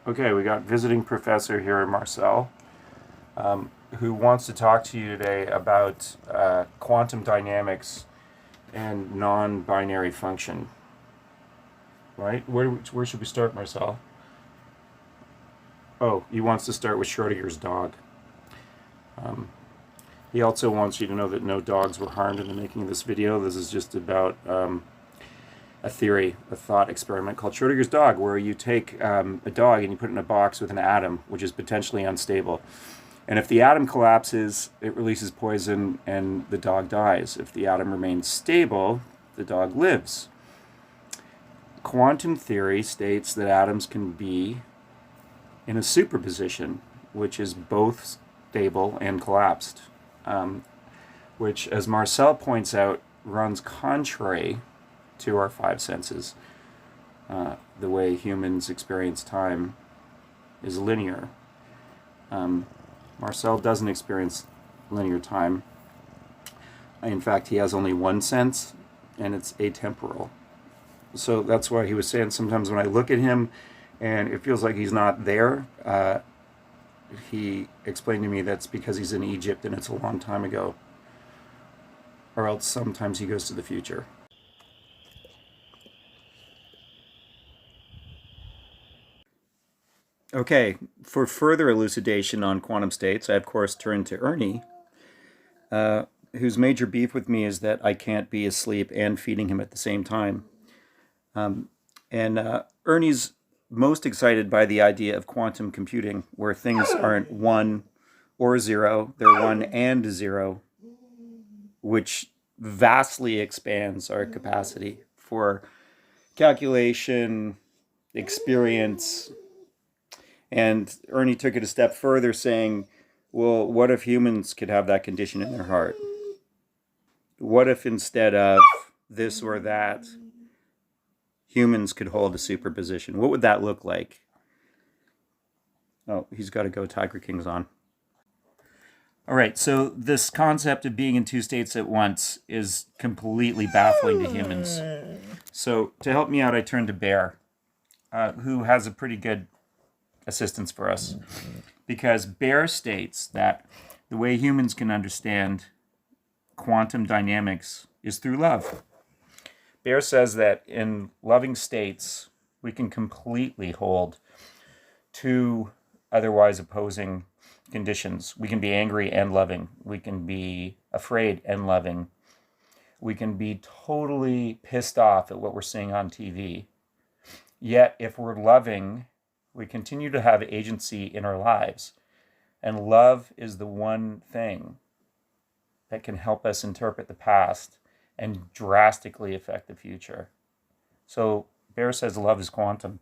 Okay, we got visiting professor here, Marcel, who wants to talk to you today about quantum dynamics and non-binary function. Right? Where should we start, Marcel? Oh, he wants to start with Schrodinger's dog. He also wants you to know that no dogs were harmed in the making of this video. This is just about a theory, a thought experiment called Schrodinger's dog, where you take a dog and you put it in a box with an atom, which is potentially unstable. And if the atom collapses, it releases poison and the dog dies. If the atom remains stable, the dog lives. Quantum theory states that atoms can be in a superposition, which is both stable and collapsed, which, as Marcel points out, runs contrary to our five senses. The way humans experience time is linear. Marcel doesn't experience linear time. In fact, he has only one sense, and it's atemporal. So that's why he was saying sometimes when I look at him and it feels like he's not there, he explained to me that's because he's in Egypt and it's a long time ago. Or else sometimes he goes to the future. Okay, for further elucidation on quantum states, I of course turn to Ernie, whose major beef with me is that I can't be asleep and feeding him at the same time. Ernie's most excited by the idea of quantum computing, where things aren't 1 or 0, they're 1 and 0, which vastly expands our capacity for calculation, experience. And Ernie took it a step further, saying, well, what if humans could have that condition in their heart? What if instead of this or that, humans could hold a superposition? What would that look like? Oh, he's got to go. Tiger King's on. All right, so this concept of being in two states at once is completely baffling to humans. So to help me out, I turn to Bear, who has a pretty good assistance for us, because Bear states that the way humans can understand quantum dynamics is through love. Bear says that in loving states, we can completely hold two otherwise opposing conditions. We can be angry and loving. We can be afraid and loving. We can be totally pissed off at what we're seeing on TV. Yet, if we're loving, we continue to have agency in our lives. And love is the one thing that can help us interpret the past and drastically affect the future. So Bear says love is quantum.